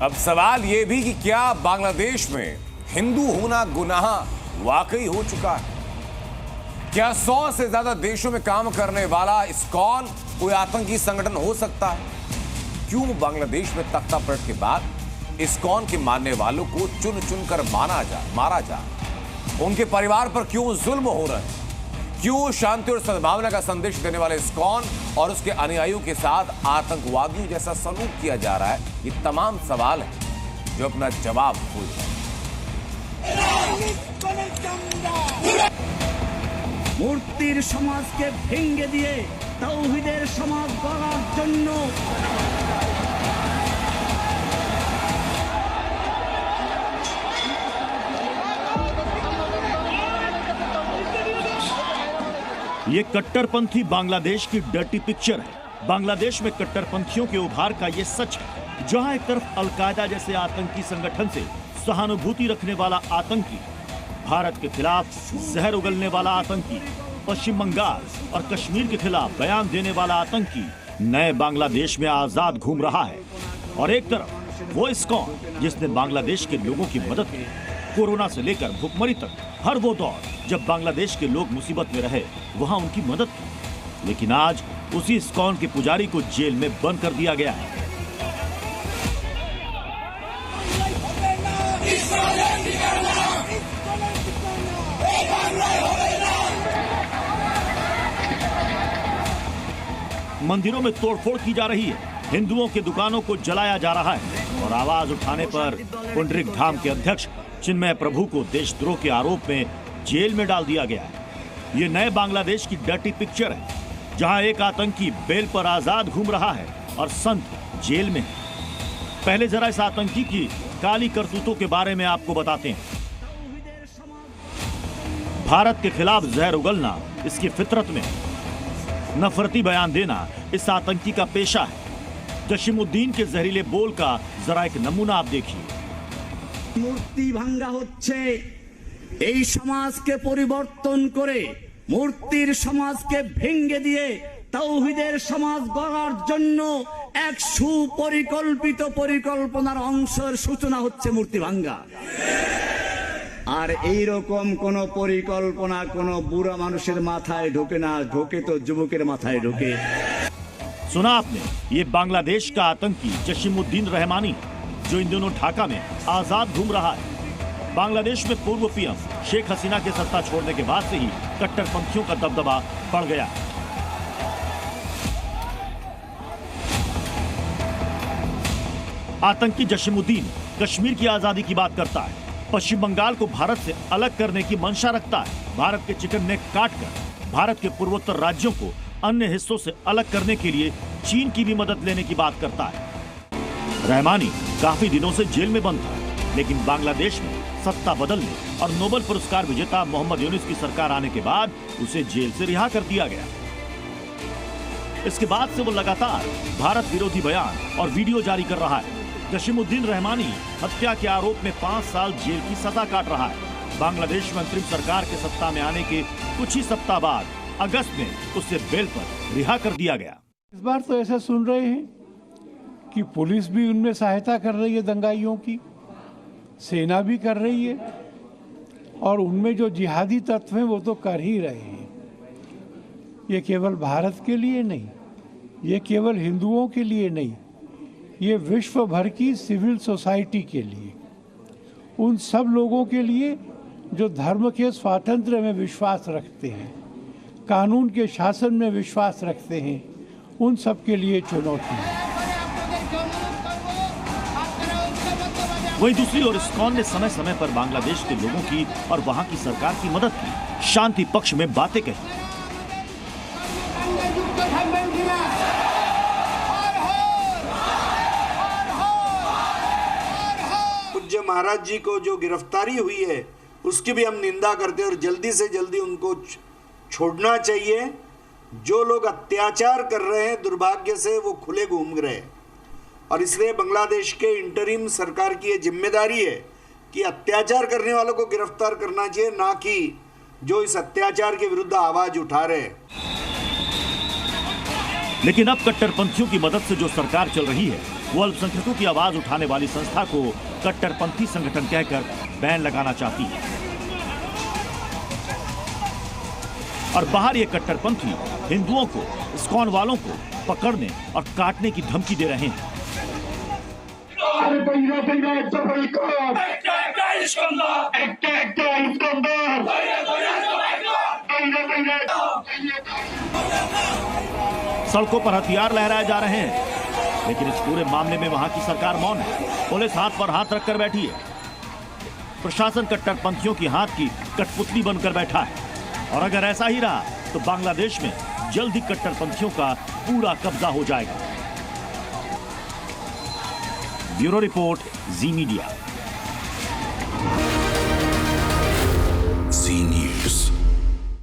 अब सवाल यह भी कि क्या बांग्लादेश में हिंदू होना गुनाह वाकई हो चुका है? क्या 100 से ज्यादा देशों में काम करने वाला इस्कॉन कोई आतंकी संगठन हो सकता है? क्यों बांग्लादेश में तख्ता पलट के बाद इस्कॉन के मानने वालों को चुन चुन कर मारा जा? उनके परिवार पर क्यों जुल्म हो रहे हैं? क्यों शांति और सद्भावना का संदेश देने वाले इस्कॉन और उसके अनुयायियों के साथ आतंकवादियों जैसा सलूक किया जा रहा है? ये तमाम सवाल हैं जो अपना जवाब भूल जाए। मूर्तिर समाज के भेंगे दिए तौहीदेर समाज गढ़ार जन्नो ये कट्टरपंथी बांग्लादेश की डर्टी पिक्चर है। बांग्लादेश में कट्टरपंथियों के उभार का ये सच है। जहां एक तरफ अलकायदा जैसे आतंकी संगठन से सहानुभूति रखने वाला आतंकी, भारत के खिलाफ जहर उगलने वाला आतंकी, पश्चिम बंगाल और कश्मीर के खिलाफ बयान देने वाला आतंकी नए बांग्लादेश में आजाद घूम रहा है, और एक तरफ वो इस्कॉन जिसने बांग्लादेश के लोगों की मदद की। कोरोना से लेकर भुखमरी तक हर वो दौर जब बांग्लादेश के लोग मुसीबत में रहे, वहां उनकी मदद की। लेकिन आज उसी इस्कॉन के पुजारी को जेल में बंद कर दिया गया है। मंदिरों में तोड़फोड़ की जा रही है, हिंदुओं की दुकानों को जलाया जा रहा है, और आवाज उठाने पर पुंडरीक धाम के अध्यक्ष चिन्मय प्रभु को देशद्रोह के आरोप में जेल में डाल दिया गया है। ये नए बांग्लादेश की डर्टी पिक्चर है, जहां एक आतंकी बेल पर आजाद घूम रहा है और संत जेल में है। पहले जरा इस आतंकी की काली करतूतों के बारे में आपको बताते हैं। भारत के खिलाफ जहर उगलना इसकी फितरत में है। नफरती बयान देना इस आतंकी का पेशा है। जशीमुद्दीन के जहरीले बोल का जरा एक नमूना आप देखिए। मूर्ति भांगा होच्छे, এই সমাজকে পরিবর্তন করে মূর্তির সমাজকে ভেঙে দিয়ে তাওহীদের সমাজ গড়ার জন্য এক সুপরিকল্পিত পরিকল্পনার অংশের সূচনা হচ্ছে মূর্তি ভাঙ্গা। আর এই রকম কোন পরিকল্পনা কোন বুড়া মানুষের মাথায় ঢোকে না, ঢোকে তো যুবকের মাথায় ঢোকে। सुना आपने, ये बांग्लादेश का आतंकी जशीमुद्दीन रहमानी जो इन दिनों ढाका में आजाद घूम रहा है। बांग्लादेश में पूर्व पीएम शेख हसीना के सत्ता छोड़ने के बाद से ही कट्टरपंथियों का दबदबा बढ़ गया। आतंकी जशीमुद्दीन कश्मीर की आजादी की बात करता है, पश्चिम बंगाल को भारत से अलग करने की मंशा रखता है, भारत के चिकन नेक काटकर भारत के पूर्वोत्तर राज्यों को अन्य हिस्सों से अलग करने के लिए चीन की भी मदद लेने की बात करता है। रहमानी काफी दिनों से जेल में बंद था, लेकिन बांग्लादेश में सत्ता बदलने और नोबेल पुरस्कार विजेता मोहम्मद यूनुस की सरकार आने के बाद उसे जेल से रिहा कर दिया गया। इसके बाद से वो लगातार भारत विरोधी बयान और वीडियो जारी कर रहा है। जशीमुद्दीन रहमानी हत्या के आरोप में 5 साल जेल की सजा काट रहा है। बांग्लादेश में अंतरिम सरकार के सत्ता में आने के कुछ ही सप्ताह बाद अगस्त में उसे बेल पर रिहा कर दिया गया। इस बार तो ऐसा सुन रहे हैं कि पुलिस भी उनमें सहायता कर रही है, दंगाइयों की सेना भी कर रही है, और उनमें जो जिहादी तत्व हैं वो तो कर ही रहे हैं। ये केवल भारत के लिए नहीं, ये केवल हिंदुओं के लिए नहीं, ये विश्व भर की सिविल सोसाइटी के लिए, उन सब लोगों के लिए जो धर्म के स्वातंत्र्य में विश्वास रखते हैं, कानून के शासन में विश्वास रखते हैं, उन सब के लिए चुनौती है। वहीं दूसरी ओर इस्कॉन ने समय समय पर बांग्लादेश के लोगों की और वहां की सरकार की मदद की, शांति पक्ष में बातें कही। पूज्य महाराज जी को जो गिरफ्तारी हुई है उसकी भी हम निंदा करते हैं, और जल्दी से जल्दी उनको छोड़ना चाहिए। जो लोग अत्याचार कर रहे हैं, दुर्भाग्य से वो खुले घूम रहे हैं, और इसलिए बांग्लादेश के इंटरिम सरकार की ये जिम्मेदारी है कि अत्याचार करने वालों को गिरफ्तार करना चाहिए, ना कि जो इस अत्याचार के विरुद्ध आवाज उठा रहे हैं। लेकिन अब कट्टरपंथियों की मदद से जो सरकार चल रही है वो अल्पसंख्यकों की आवाज उठाने वाली संस्था को कट्टरपंथी संगठन कहकर बैन लगाना चाहती है। और बाहर ये कट्टरपंथी हिंदुओं को, इस्कॉन वालों को पकड़ने और काटने की धमकी दे रहे हैं। सड़कों पर हथियार लहराए जा रहे हैं, लेकिन इस पूरे मामले में वहां की सरकार मौन है। पुलिस हाथ पर हाथ रखकर बैठी है। प्रशासन कट्टरपंथियों की हाथ की कठपुतली बनकर बैठा है। और अगर ऐसा ही रहा तो बांग्लादेश में जल्द ही कट्टरपंथियों का पूरा कब्जा हो जाएगा। ब्यूरो रिपोर्ट, जी मीडिया।